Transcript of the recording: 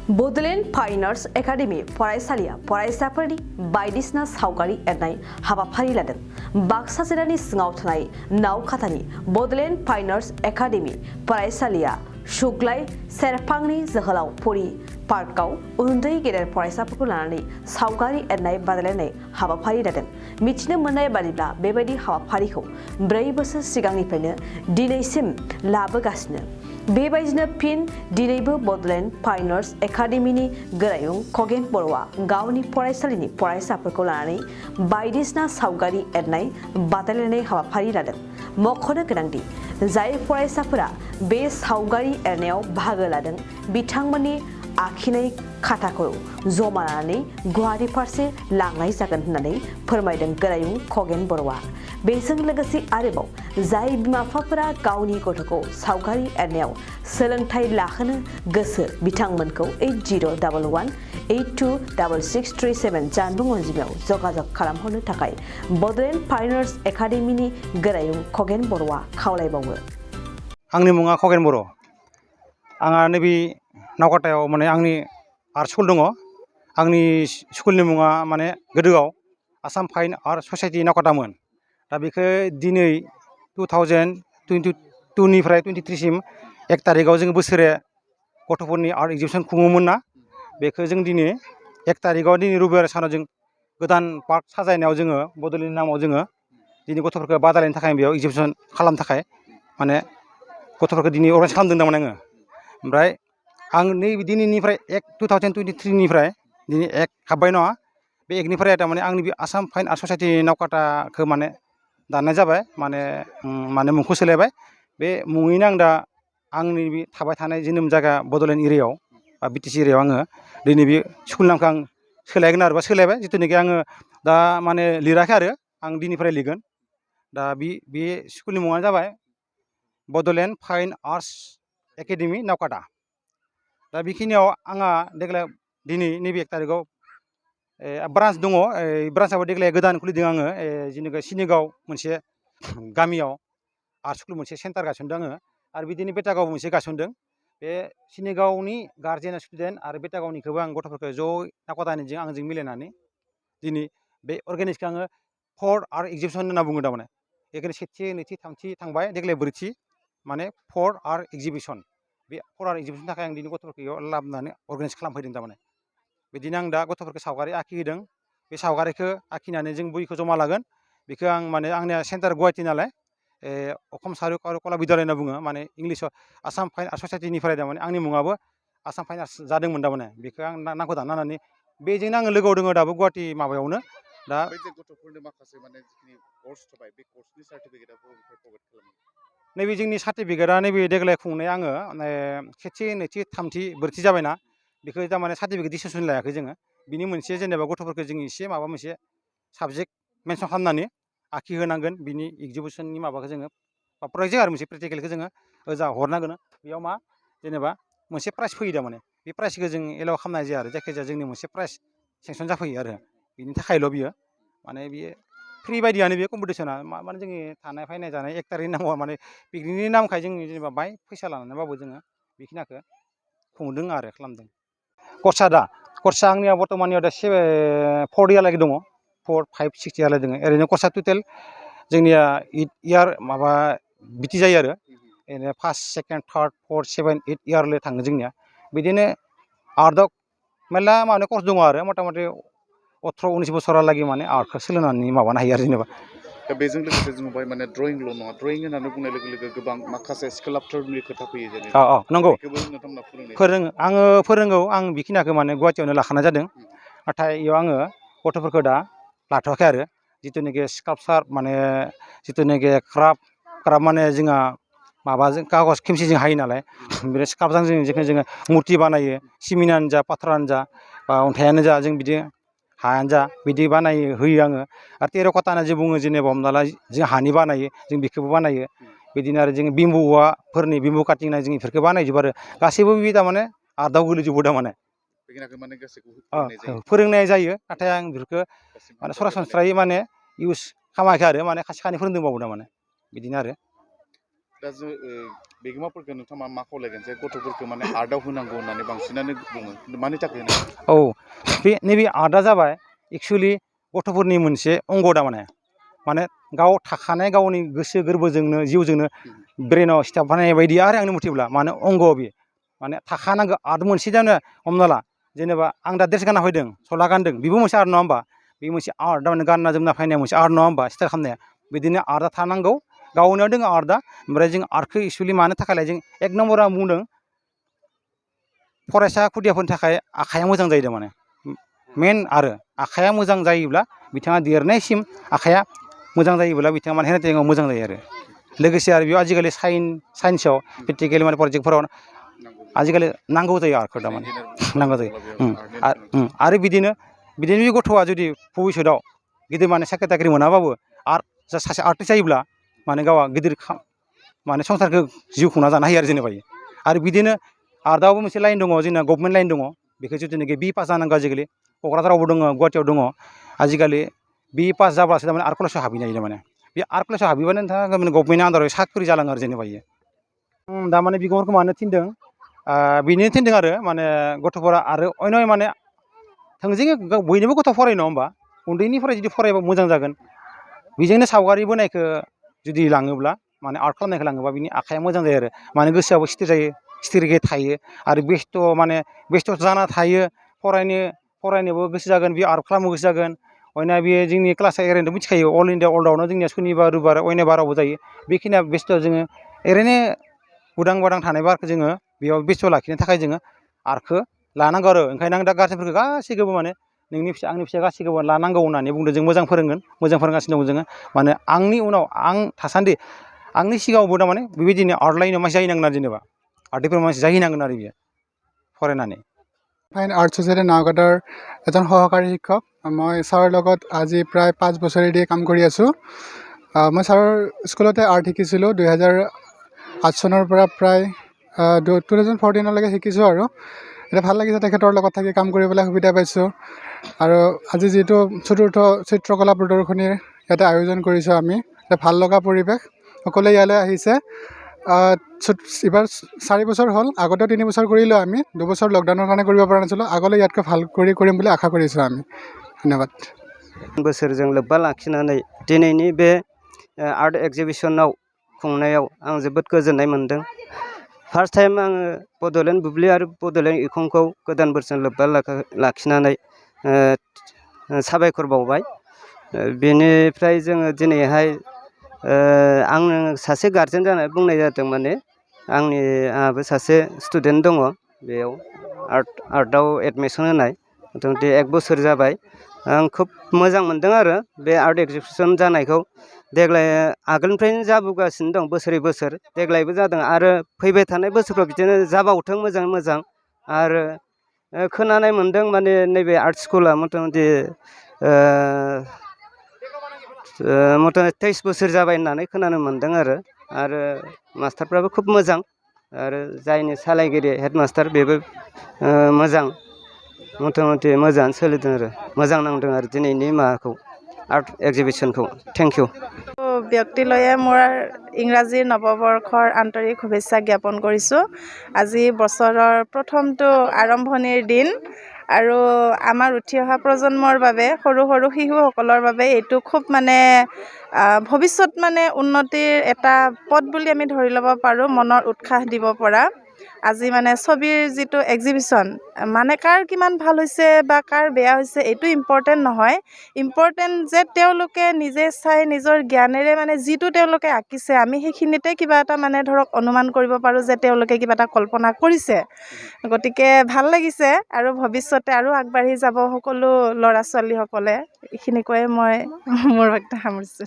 Bodoland Fine Arts Academy फरायसालिया फरायसाफोरनि बायदिसिना सावगारि एरनाय हाबाफारि लादों। बाक्सा जिल्लानि सिङाव थानाय नावखाथानि Bodoland Fine Arts Academy फरायसालिया सुग्लाय सेरफांनि जोहोलावफुरि पार्कआव उन्दै गेदेर फरायसाफोरखौ लानानै सावगारि एरनाय बादायलायनाय हाबाफारि लादों। मिथिनो मोननाय बादिब्ला बेबायदि हाबाफारिखौ 4 बोसोर सिगांनिफ्रायनो दिनैसिम लाबोगासिनो। बेबायदिनो फिन दिनैबो Bodoland Fine Arts Academyनि गोरायुं खगेन बर'आ गावनि फरायसालिनि फरायसाफोरखौ लानानै बायदिसिना सावगारि एरनाय बादायलायनाय हाबाफारि लादों। मख'नो गोनांदि जाय फरायसाफोरा बे सावगारि एरनायाव बाहागो लादों बिथांमोननि आखिनाय खाथाखौ जमा लानानै गुवाहाटी फारसे लांनाय जागोन होननानै फोरमायदों गोरायुं खगेन बर'आ। बेजों लोगोसे आरोबाव जाय बिमा-बिफाफोरा गावनि गथ'खौ सावगारि एरनायाव सोलोंथाइ लाहोनो गोसो बिथांमोनखौ 8011826637 जानबुं अनजिमायाव जगाजग खालामहरनो थाखाय Bodoland Fine Arts Academyनि गोरायुं खगेन बर'आ खावलायबावो। आंनि मुङा खगेन बर'। आंहा नैबे नावकाटायाव माने आंनि आर्ट स्कुल दङ। आंनि स्कुलनि मुङा माने गोदोआव आसाम फाइन आर्ट ससाइटि नावकाटामोन। दा बेखौ दिनै 2022 निफ्राय 23 सिम 1 तारिखआव जों बोसोरे गथ'फोरनि आर्ट एग्जिबिसन खुङोमोन ना, बेखौ जों दिनै 1 तारिखआव दिनै रबिबार सानाव जों गोदान पार्क साजायनायाव जोङो बड'लेण्ड नामाव जोङो दिनै गथ'फोरखौ बादायलायनो थाखाय बेयाव एग्जिबिसन खालामनो थाखाय माने गथ'फोरखौ दिनै अर्गानाइज खालामदों थारमाने आङो। ओमफ्राय आं नै दिनैनिफ्राय 2023 निफ्राय दिनै 1 हाबबाय नङा, बे 1 निफ्राय थारमाने आंनि बे आसाम फाइन आर्ट ससाइटि नावकाटाखौ माने दाननाय जाबाय, माने मुंखौ सोलायबाय। बे मुङैनो आं दा आंनि बे थाबाय थानाय जोनोम जायगा बड'लेण्ड एरियायाव बा बिटिसि एरियायाव आङो दिनै बे स्कुलनि नामखौ आं सोलायगोन आरो बा सोलायबाय। जिथुनाखि आङो दा माने लिराखै आरो आं दिनैनिफ्राय लिरगोन। दा बे स्कुलनि मुङानो जाबाय Bodoland Fine Arts Academy नावकाटा। दा बेखिनियाव आंहा देग्लाय दिनै नैबे 1 तारिखआव ब्रान्स दङ। ब्रान्सआबो देग्लाय गोदान खुलिदों आङो। जेनेबा सिनिगाव मोनसे गामियाव आर्ट स्कुल मोनसे सेन्टार गायसनदों आङो, आरो बिदिनो बेटागाव मोनसे गायसनदों। बे सिनिगावनि गार्जेन स्टुडेन्ट आरो बेटागावनिखौबो आं गथ'फोरखौ ज' नावकाटानिजों आंजों मिलायनानै दिनै बे अर्गेनाइजखौ आङो 4th आर्ट एग्जिबिसन होनना बुङो थारमाने। बेखायनो सेथि नैथि थामथि थांबाय, देग्लाय 4थि माने 4th आर्ट एग्जिबिसन। बे 4th आर्ट एग्जिबिसननि थाखाय आं दिनै गथ'फोरखौ बेयाव लाबोनानै अर्गेनाइज खालामफैदों थारमाने। बिदिनो आं दा गथ'फोरखौ सावगारि आखिहोदों। बे सावगारिखौ आखिनानै जों बहिखौ जमा लागोन। बेखौ आं माने आंनिया सेन्टार गुवाहाटि नालाय, अखम सारु कला बिद्यालय होनना बुङो, माने इंलिसाव आसाम फाइन आर्ट ससाइटिनिफ्राय थारमाने आंनि मुङाबो आसाम फाइन आर्ट्स जादोंमोन थारमाने। बेखौ आं नामखौ दानना होनानै बेजोंनो आङो लोगोआव दङ दाबो गुवाहाटि माबायावनो। दा गथ'फोरनो माखासे माने जिखिनि कर्स थाबाय, बे कर्सनि सार्टिफिकेटआ बबेनिफ्राय प्रभाइड खालामो? नैबे जोंनि सार्टिफिकेटआ नैबे देग्लाय खुंनाय आङो सेथि नैथि थामथि 4थि जाबायना, बेखौ थारमाने सार्टिफिकेट डिसिसन लायाखै जोङो। बिनि मोनसे जेनेबा गथ'फोरखौ जों एसे माबा मोनसे साबजेक्ट मेनसन खालामनानै आखिहोनांगोन। बिनि एग्जिबिसननि माबाखौ जोङो बा प्रजेक्ट आरो मोनसे प्रेक्टिकेलखौ जोङो ओजा हरनांगोन। बेयाव मा जेनेबा मोनसे प्राइज फैयो थारमाने। बे प्राइजखौ जों एलाउ खालामनाय जाया आरो जायखिजाया जोंनि मोनसे प्राइज सेंसन जाफैयो आरो बिनि थाखायल' बियो माने बियो फ्रि बायदियानो बे कम्पिटिसना। माने जोंनि थानाय फैनाय जानाय 1 तारिखनि नामाव माने पिकनिकनि नामखाय जों जेनेबा बाहाय फैसा लानानैबाबो जोङो बेखिनिखौ खुंदों आरो खालामदों। कर्सआ आंनिया बर्थमाननियाव दा 4 इयारलागै दङ। 4, 5, 6 इयारलागै दङ। ओरैनो कर्सआ टटेल जोंनिया 8 इयार माबा बिटि जायो आरो ओरैनो 1st, 2nd, 3rd, 4th, 7th, 8th इयारले थाङो जोंनिया। बिदिनो आर्टआव मेरला माने कर्स दङ आरो मथा मथि 18-19 बोसोरालागै माने आर्टखौ सोलोंनानै माबानो हायो आरो जेनेबा। दा बेजों लोगोसे जों बाहाय माने ड्रयिंल' नङा, ड्रयिं होननानै बुंनाय लोगो लोगो गोबां माखासे स्काल्पचारनि खोथा फैयो जेनेबा। नंगौ, बेखौबो नोंथांमोना आङो फोरोङो। आं बेखिनिखौ माने गुवाहाटियावनो लाखानाय जादों। नाथाय इयाव आङो गथ'फोरखौ दा लाथ'वाखै आरो जिथुनाखि स्काल्पचार माने जिथुनाखि क्राफ्ट माने जोंहा माबाजों कागज खेमसिजों हायो नालाय, बे स्काल्पचारजों जेखौ जोङो मुर्ति बानायो, सिमेन्टआनो जा पाथरानो जा बा अन्थाइयानो जा, जों बिदि हायानो जा बिदि बानायो होयो आङो। आरो टेराक'टा होनना जे बुङो, जेनेबा हमना ला जों हानि बानायो, जों बेखौबो बानायो। बिदिनो आरो जों बिम्बु औवाफोरनि बिम्बु काटिंना जों बेफोरखौ बानायजोबो आरो गासैबो बे थारमाने आर्टआव गोलैजोबो थारमाने। माने गासैखौ फोरोंनाय जायो, नाथाय आं बेफोरखौ माने सरासनस्रायै माने इउस खालामाखै आरो माने खासे खानै फोरोंदोंबाबो थारमाने बिदिनो आरो। दा जों बेगोमाफोरखौ नोंथाङा मा खावलायगोन जे गथ'फोरखौ माने आर्टआव होनांगौ होननानै बांसिनानो बुङो मानि थाखाय होनांगौ? औ बे नैबे आर्टआ जाबाय एक्सुवेलि गथ'फोरनि मोनसे अंग दा माने गाव थाखानाय गावनि गोसो गोरबोजोंनो जिउजोंनो ब्रेनाव सिथाबफानाय बायदि आरो आंनि मथेब्ला माने अंग बे माने थाखानांगौ आर्ट मोनसे जानो हमना ला जेनेबा आं दा ड्रेस गानना फैदों सला गानदों बेबो मोनसे आर्ट नङा होमबा बे मोनसे आर्ट माने गानना जोमना फैनाया मोनसे आर्ट नङा होमबा स्टाइल खालामनाया बिदिनो आर्टआ थानांगौ गावनियाव दङ आर्टआ ओमफ्राय जों आर्टखौ एक्सुवेलि मानो थाखायलाय जों एक नम्बर आं बुंदों फरायसा खुदियाफोरनि थाखाय आखाइया मोजां जायो माने मेन आरो आखाइया मोजां जायोब्ला बिथाङा देरनायसिम आखाइया मोजां जायोब्ला बिथाङा माने हेन्ड राइटिंआव मोजां जायो आरो लोगोसे आरो बेयाव आजिखालि साइन्सआव प्रेक्टिकेल माने प्रजेक्टफोराव आजिखालि नांगौ जायो आर्टखौ दा माने नांगौ जायो आरो बिदिनो बे गथ'आ जुदि भबिष्यतआव गिदिर माने साख्रि ताख्रि मोनाबाबो आर्ट सासे आर्टिस्ट जायोब्ला माने गावहा गिदिर माने संसारखौ जिउ खुंना जानो हायो आरो जेनेबा आरो बिदिनो आर्टआवबो मोनसे लाइन दङ जोंना गभर्नमेन्ट लाइन दङ बेखौ जिथुनाखि बि पास जानांगौ आजिखालि क'क्राझारावबो दङ गुवाहाटियाव दङ आजिखालि बि पास जाब्लासो थारमाने आर्ट कलेजाव हाबहैनो हायो माने बे आर्ट कलेजाव हाबहैबानो नोंथाङा गभर्नमेन्टनि आन्दाराव साख्रि जालाङो आरो जेनेबा दा माने बिगोमाफोरखौ मानो थिनदों बेनो थिनदों आरो माने गथ'फोरा आरो अन्य माने थोंजोङै बयनिबो गथ' फरायो नङा होमबा उन्दैनिफ्राय जुदि फरायबा मोजां जागोन बेजोंनो सावगारि बोनायखौ जुदि लाङोब्ला माने आर्ट खालामनायखौ लाङोबा बिनि आखाइया मोजां जायो आरो माने गोसोआबो स्थिर जायो स्थिरयै थायो आरो बेस्थ' जाना थायो फरायनोबो गोसो जागोन बे आर्ट खालामनो गोसो जागोन अयना बेयो जोंनि क्लासआ ओरैनोथ' मिथिखायो अल इन्डिया वर्ल्डआवनो जोंनिया सुनिबार रुबिबार अयना बारावबो जायो बेखिनिया बेस्थ' जोङो ओरैनो उदां बादां थानाय बारखौ जोङो बेयाव बेस्थ' लाखिनो थाखाय जोङो आर्टखौ लानांगौ आरो ओंखायनो आं दा गार्जेनफोरखौ गासैखौबो माने नोंनि फिसा आंनि फिसा गासैखौबो लानांगौ होननानै बुंदों जों मोजां फोरोंगोन मोजां फोरोंगासिनो दङ जोङो माने आंनि उनाव आं थासान्दि आंनि सिगाङावबो थारमाने बेबायदिनो आर्ट लाइनाव मानसि जाहैनांगोन आरो जेनेबा आर्टिफोर मानसि जाहैनांगोन आरो बियो फरायनानै ফাইন আৰ্ট ছ'চাইটি নাওগাঁৱৰ এজন সহকাৰী শিক্ষক মই ছাৰৰ লগত আজি প্ৰায় 5 বছৰেদি কাম কৰি আছোঁ মই ছাৰৰ স্কুলতে আৰ্ট শিকিছিলোঁ 2008 চনৰ পৰা প্ৰায় 2014লৈকে শিকিছোঁ আৰু এতিয়া ভাল লাগিছে তেখেতৰ লগত থাকি কাম কৰিবলৈ সুবিধা পাইছোঁ আৰু আজি যিটো চতুৰ্থ চিত্ৰকলা প্ৰদৰ্শনীৰ ইয়াতে আয়োজন কৰিছোঁ আমি এটা ভাল লগা পৰিৱেশ সকলোৱে ইয়ালৈ আহিছে এইবাৰ 4 বছৰ হ'ল আগতেও 3 বছৰ কৰিলোঁ আমি 2 বছৰ লকডাউনৰ কাৰণে কৰিব পৰা নাছিলোঁ আগলৈ ইয়াতকৈ ভাল কৰিম বুলি আশা কৰিছোঁ আমি ধন্যবাদ बोसोरजों लोब्बा लाखिनानै दिनैनि बे आर्ट एक्जिबिसनाव खुंनायाव आं जोबोद गोजोननाय मोन्दों फार्स्ट टाइम आङो बड'लेण्ड बुब्लि आरो बड'लेण्ड इंखंखौ गोदान बोसोरजों लोब्बा लाखिनानै साबायखर बावबाय बेनिफ्राय जोङो दिनैहाय आङो सासे गार्जेन जानानै बुंनाय जादों माने आंहाबो सासे स्टुडेन्ट दङ बेयाव आर्टआव एडमिसन होनाय मथामथि 1 बोसोर जाबाय आं खोब मोजां मोनदों आरो बे आर्ट एक्जिबिसन जानायखौ देग्लाय आगोलनिफ्रायनो जाबोगासिनो दं बोसोरै बोसोर देग्लायबो जादों आरो फैबाय थानाय बोसोरफ्राव बिदिनो जाबावथों मोजाङै मोजां आरो खोनानाय मोन्दों माने नैबे आर्ट स्कुला मथामथि 23 बोसोर जाबाय होननानै खोनानो मोन्दों आरो मास्टारफ्राबो खोब मोजां आरो जायनि सालायगिरि हेडमास्टार बेबो मोजां मथामथि मोजाङानो सोलिदों आरो मोजां नांदों आरो दिनैनि माबाखौ आर्ट एक्जिबिसनखौ थेंक इउ ব্যক্তিলৈয়ে মোৰ ইংৰাজী নৱবৰ্ষৰ আন্তৰিক শুভেচ্ছা জ্ঞাপন কৰিছোঁ আজি বছৰৰ প্ৰথমটো আৰম্ভণিৰ দিন আৰু আমাৰ উঠি অহা প্ৰজন্মৰ বাবে সৰু সৰু শিশুসকলৰ বাবে এইটো খুব মানে ভৱিষ্যত মানে উন্নতিৰ এটা পথ বুলি আমি ধৰি ল'ব পাৰোঁ মনৰ উৎসাহ দিব পৰা আজি মানে ছবিৰ যিটো এক্সিবিশ্যন মানে কাৰ কিমান ভাল হৈছে বা কাৰ বেয়া হৈছে এইটো ইম্পৰ্টেণ্ট নহয় ইম্পৰ্টেণ্ট যে তেওঁলোকে নিজে চাই নিজৰ জ্ঞানেৰে মানে যিটো তেওঁলোকে আঁকিছে আমি সেইখিনিতে কিবা এটা মানে ধৰক অনুমান কৰিব পাৰোঁ যে তেওঁলোকে কিবা এটা কল্পনা কৰিছে গতিকে ভাল লাগিছে আৰু ভৱিষ্যতে আৰু আগবাঢ়ি যাব সকলো ল'ৰা ছোৱালীসকলে এইখিনি কৈয়ে মই মোৰ বক্তব্য সামৰিছোঁ